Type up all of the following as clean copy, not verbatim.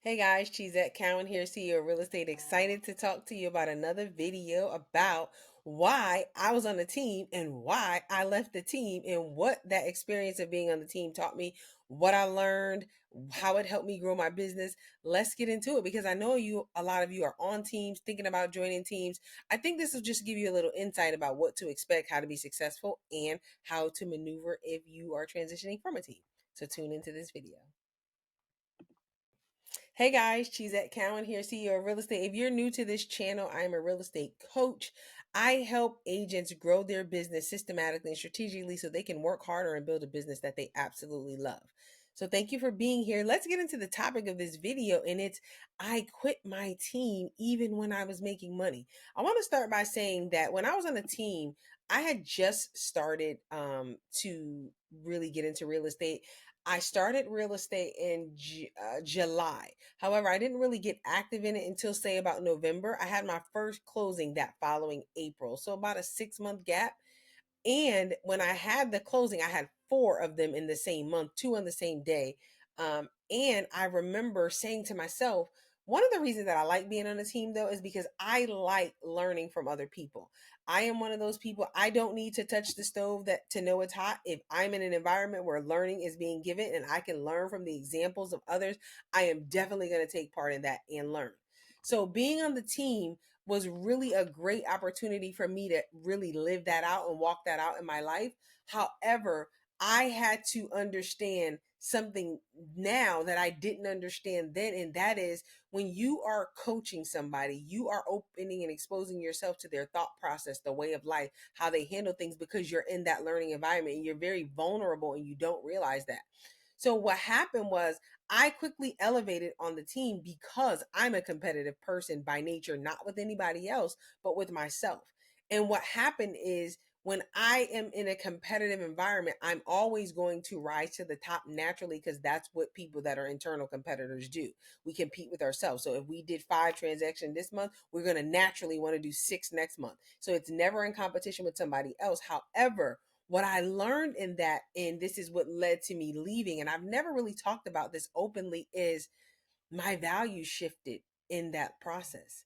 Hey guys, Cheesette Cowan here, CEO of Real Estate. Excited to talk to you about another video about why I was on the team and why I left the team and what that experience of being on the team taught me, what I learned, how it helped me grow my business. Let's get into it because I know a lot of you are on teams, thinking about joining teams. I think this will just give you a little insight about what to expect, how to be successful, and how to maneuver if you are transitioning from a team. So tune into this video. Hey guys, Cheesette Cowan here, CEO of Real Estate. If you're new to this channel, I am a real estate coach. I help agents grow their business systematically and strategically so they can work harder and build a business that they absolutely love. So thank you for being here. Let's get into the topic of this video, and it's I quit my team even when I was making money. I want to start by saying that when I was on a team, I had just started to really get into real estate. I started real estate in July. However, I didn't really get active in it until say about November. I had my first closing that following April. So about a 6 month gap. And when I had the closing, I had four of them in the same month, two on the same day. And I remember saying to myself, one of the reasons that I like being on a team though is because I like learning from other people. I am one of those people. I don't need to touch the stove that to know it's hot. If I'm in an environment where learning is being given and I can learn from the examples of others, I am definitely going to take part in that and learn. So being on the team was really a great opportunity for me to really live that out and walk that out in my life. However, I had to understand something now that I didn't understand then, and that is when you are coaching somebody, you are opening and exposing yourself to their thought process, the way of life, how they handle things, because you're in that learning environment and you're very vulnerable and you don't realize that. So what happened was I quickly elevated on the team because I'm a competitive person by nature, not with anybody else, but with myself. And what happened is when I am in a competitive environment, I'm always going to rise to the top naturally because that's what people that are internal competitors do. We compete with ourselves. So if we did 5 transactions this month, we're going to naturally want to do 6 next month. So it's never in competition with somebody else. However, what I learned in that, and this is what led to me leaving, and I've never really talked about this openly, is my values shifted in that process.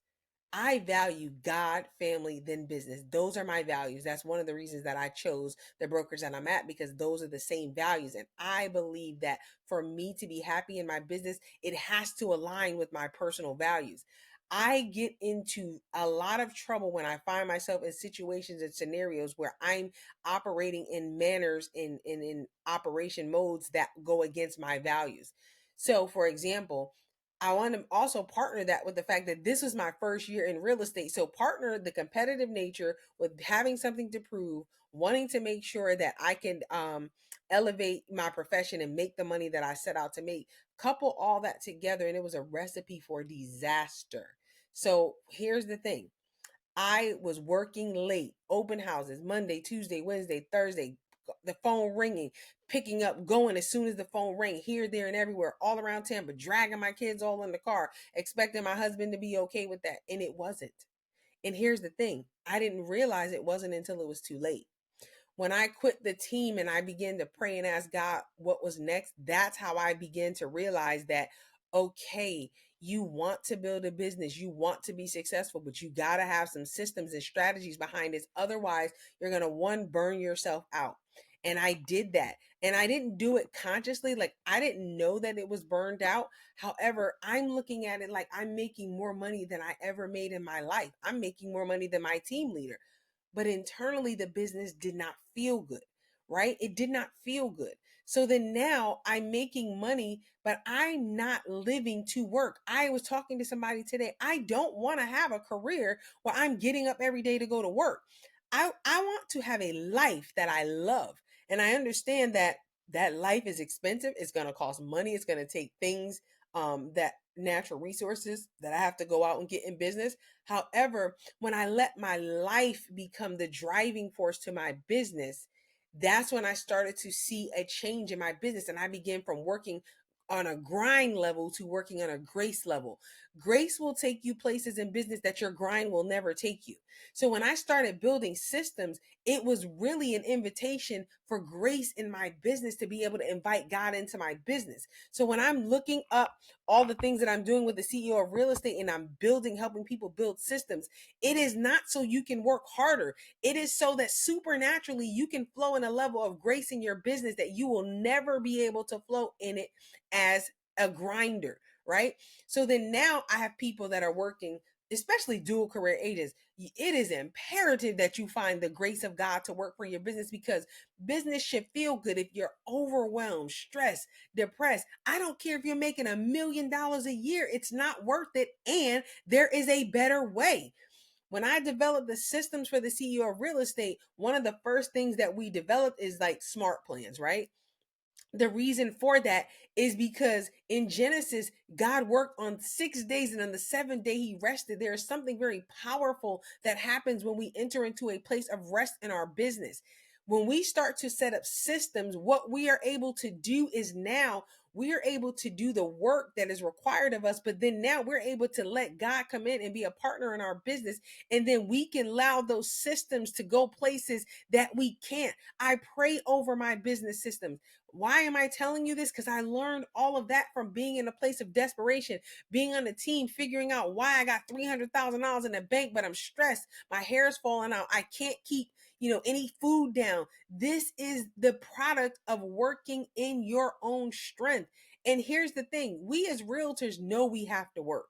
I value God, family, then business. Those are my values. That's one of the reasons that I chose the brokers that I'm at, because those are the same values. And I believe that for me to be happy in my business, it has to align with my personal values. I get into a lot of trouble when I find myself in situations and scenarios where I'm operating in manners in operation modes that go against my values. So, for example, I want to also partner that with the fact that this was my first year in real estate. So partner the competitive nature with having something to prove, wanting to make sure that I can elevate my profession and make the money that I set out to make. Couple all that together, and it was a recipe for disaster. So here's the thing. I was working late, open houses, Monday, Tuesday, Wednesday, Thursday, the phone ringing, picking up, going as soon as the phone rang, here, there, and everywhere, all around Tampa, dragging my kids all in the car, expecting my husband to be okay with that. And it wasn't. And here's the thing. I didn't realize it wasn't until it was too late. When I quit the team and I began to pray and ask God what was next, that's how I began to realize that, okay, you want to build a business, you want to be successful, but you got to have some systems and strategies behind this. Otherwise, you're going to one, burn yourself out. And I did that. And I didn't do it consciously. Like I didn't know that it was burned out. However, I'm looking at it like I'm making more money than I ever made in my life. I'm making more money than my team leader, but internally the business did not feel good, right? It did not feel good. So then now I'm making money, but I'm not living to work. I was talking to somebody today. I don't want to have a career where I'm getting up every day to go to work. I want to have a life that I love. And I understand that that life is expensive. It's going to cost money. It's going to take things, that natural resources that I have to go out and get in business. However, when I let my life become the driving force to my business, that's when I started to see a change in my business. And I began from working on a grind level to working on a grace level. Grace will take you places in business that your grind will never take you. So when I started building systems, it was really an invitation for grace in my business to be able to invite God into my business. So when I'm looking up all the things that I'm doing with the CEO of real estate and I'm building, helping people build systems, it is not so you can work harder. It is so that supernaturally you can flow in a level of grace in your business that you will never be able to flow in it as a grinder, right? So then now I have people that are working, especially dual career agents. It is imperative that you find the grace of God to work for your business, because business should feel good. If you're overwhelmed, stressed, depressed, I don't care if you're making $1 million a year, it's not worth it. And there is a better way. When I developed the systems for the CEO of real estate, one of the first things that we developed is like smart plans, right? The reason for that is because in Genesis, God worked on 6 days and on the seventh day he rested. There is something very powerful that happens when we enter into a place of rest in our business. When we start to set up systems, what we are able to do is now we are able to do the work that is required of us, but then now we're able to let God come in and be a partner in our business. And then we can allow those systems to go places that we can't. I pray over my business systems. Why am I telling you this? Because I learned all of that from being in a place of desperation, being on a team, figuring out why I got $300,000 in the bank, but I'm stressed. My hair is falling out. I can't keep, any food down. This is the product of working in your own strength. And here's the thing. We as realtors know we have to work.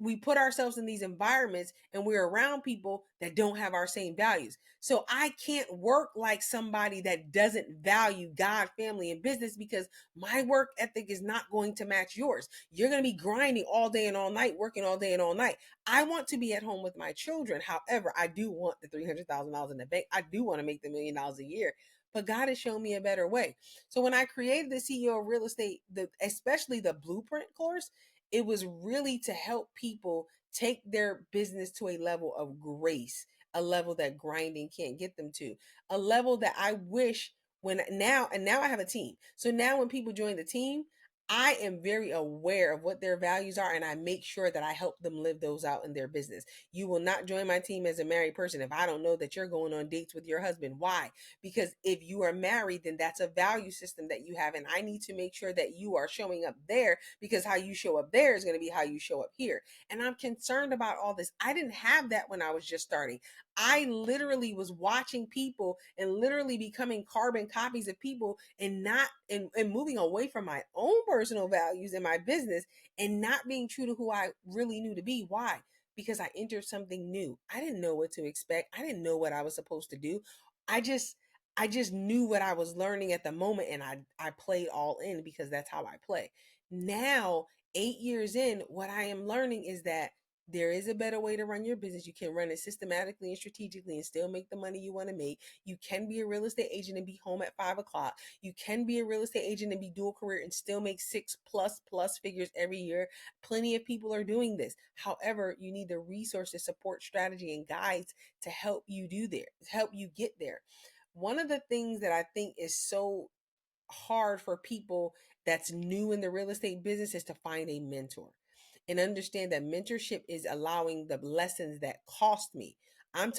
We put ourselves in these environments and we're around people that don't have our same values. So I can't work like somebody that doesn't value God, family, and business, because my work ethic is not going to match yours. You're going to be grinding all day and all night, working all day and all night. I want to be at home with my children. However, I do want the $300,000 in the bank. I do want to make the $1 million a year. But God has shown me a better way. So when I created the CEO of real estate, especially the blueprint course, it was really to help people take their business to a level of grace, a level that grinding can't get them to, a level that I wish now I have a team. So now when people join the team, I am very aware of what their values are and I make sure that I help them live those out in their business. You will not join my team as a married person if I don't know that you're going on dates with your husband. Why? Because if you are married, then that's a value system that you have. And I need to make sure that you are showing up there, because how you show up there is going to be how you show up here. And I'm concerned about all this. I didn't have that when I was just starting. I literally was watching people and literally becoming carbon copies of people and not and moving away from my own personal values in my business and not being true to who I really knew to be. Why? Because I entered something new. I didn't know what to expect. I didn't know what I was supposed to do. I just I just knew what I was learning at the moment, and I played all in because that's how I play. Now, 8 years in, what I am learning is that there is a better way to run your business. You can run it systematically and strategically and still make the money you want to make. You can be a real estate agent and be home at 5 o'clock. You can be a real estate agent and be dual career and still make six plus figures every year. Plenty of people are doing this. However, you need the resources, support, strategy, and guides to help you do there, to help you get there. One of the things that I think is so hard for people that's new in the real estate business is to find a mentor and understand that mentorship is allowing the lessons that cost me.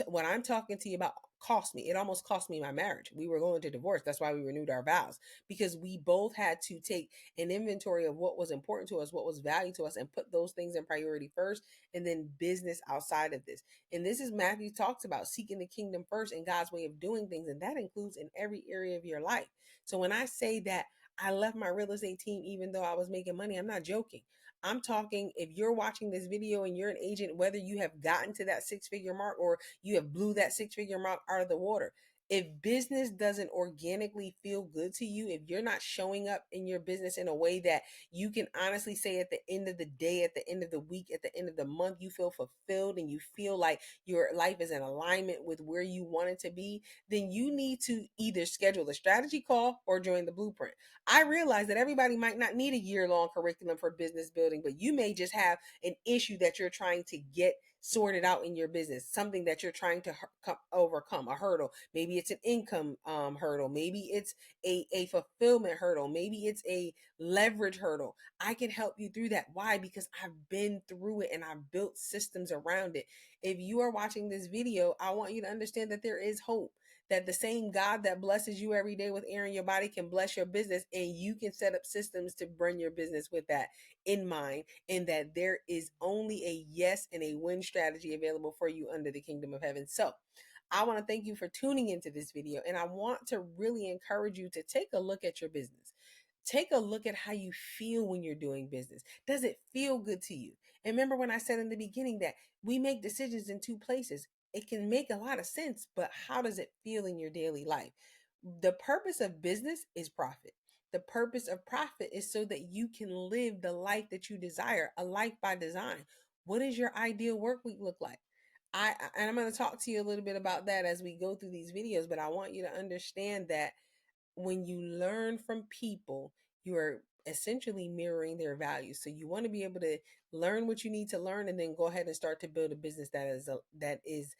What I'm talking to you about cost me. It almost cost me my marriage. We were going to divorce. That's why we renewed our vows, because we both had to take an inventory of what was important to us, what was valued to us, and put those things in priority first, and then business outside of this. And this is Matthew talks about seeking the kingdom first and God's way of doing things, and that includes in every area of your life. So when I say that I left my real estate team even though I was making money, I'm not joking. I'm talking, if you're watching this video and you're an agent, whether you have gotten to that 6 figure mark or you have blew that 6 figure mark out of the water, if business doesn't organically feel good to you, if you're not showing up in your business in a way that you can honestly say at the end of the day, at the end of the week, at the end of the month, you feel fulfilled and you feel like your life is in alignment with where you want it to be, then you need to either schedule a strategy call or join the blueprint. I realize that everybody might not need a year-long curriculum for business building, but you may just have an issue that you're trying to get sorted out in your business, something that you're trying to overcome, a hurdle. Maybe it's an income hurdle. Maybe it's a fulfillment hurdle. Maybe it's a leverage hurdle. I can help you through that. Why? Because I've been through it and I've built systems around it. If you are watching this video, I want you to understand that there is hope, that the same God that blesses you every day with air in your body can bless your business, and you can set up systems to run your business with that in mind, and that there is only a yes and a win strategy available for you under the kingdom of heaven. So I want to thank you for tuning into this video, and I want to really encourage you to take a look at your business. Take a look at how you feel when you're doing business. Does it feel good to you? And remember when I said in the beginning that we make decisions in two places. It can make a lot of sense, but how does it feel in your daily life? The purpose of business is profit. The purpose of profit is so that you can live the life that you desire, a life by design. What does your ideal work week look like? And I'm going to talk to you a little bit about that as we go through these videos, but I want you to understand that when you learn from people, you are essentially mirroring their values. So you want to be able to learn what you need to learn, and then go ahead and start to build a business that is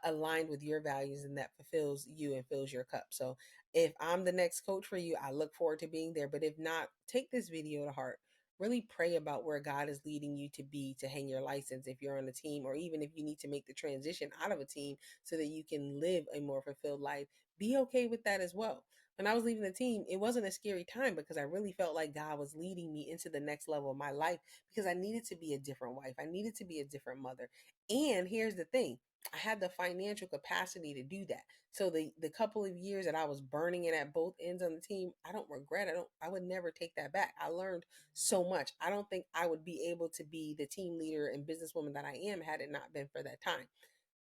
aligned with your values and that fulfills you and fills your cup. So if I'm the next coach for you, I look forward to being there. But if not, take this video to heart. Really pray about where God is leading you to be, to hang your license if you're on a team, or even if you need to make the transition out of a team so that you can live a more fulfilled life. Be okay with that as well. When I was leaving the team, it wasn't a scary time because I really felt like God was leading me into the next level of my life, because I needed to be a different wife. I needed to be a different mother. And here's the thing, I had the financial capacity to do that. So the couple of years that I was burning it at both ends on the team, I don't regret. I would never take that back. I learned so much. I don't think I would be able to be the team leader and businesswoman that I am had it not been for that time.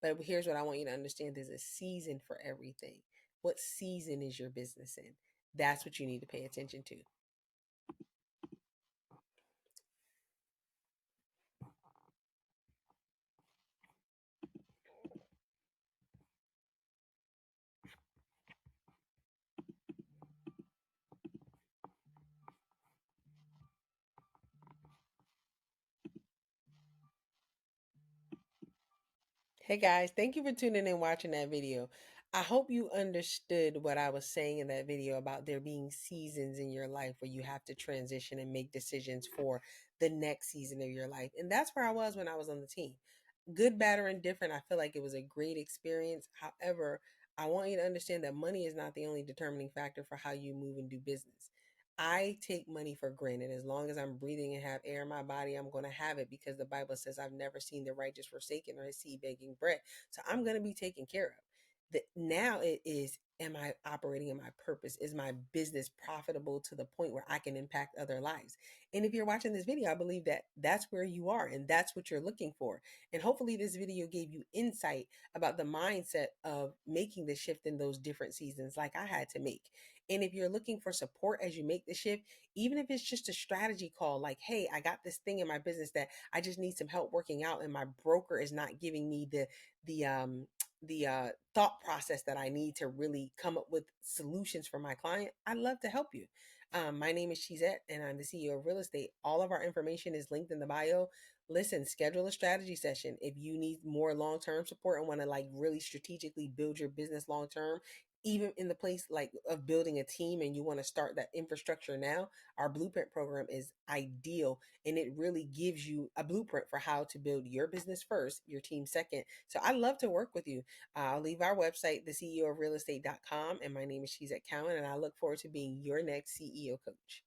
But here's what I want you to understand. There's a season for everything. What season is your business in? That's what you need to pay attention to. Hey guys, thank you for tuning in and watching that video. I hope you understood what I was saying in that video about there being seasons in your life where you have to transition and make decisions for the next season of your life. And that's where I was when I was on the team. Good, bad, or indifferent, I feel like it was a great experience. However, I want you to understand that money is not the only determining factor for how you move and do business. I take money for granted. As long as I'm breathing and have air in my body, I'm going to have it, because the Bible says I've never seen the righteous forsaken or his seed begging bread. So I'm going to be taken care of. Now it is, am I operating in my purpose? Is my business profitable to the point where I can impact other lives? And if you're watching this video, I believe that that's where you are and that's what you're looking for. And hopefully this video gave you insight about the mindset of making the shift in those different seasons like I had to make. And if you're looking for support as you make the shift, even if it's just a strategy call, like, hey, I got this thing in my business that I just need some help working out, and my broker is not giving me the thought process that I need to really come up with solutions for my client, I'd love to help you. My name is Cheesette, and I'm the CEO of Real Estate. All of our information is linked in the bio. Listen, schedule a strategy session if you need more long-term support and want to like really strategically build your business long-term, even in the place like of building a team, and you want to start that infrastructure now. Our blueprint program is ideal, and it really gives you a blueprint for how to build your business first, your team second. So I love to work with you. I'll leave our website, the CEO of realestate.com, and my name is Cheesette Cowan, and I look forward to being your next CEO coach.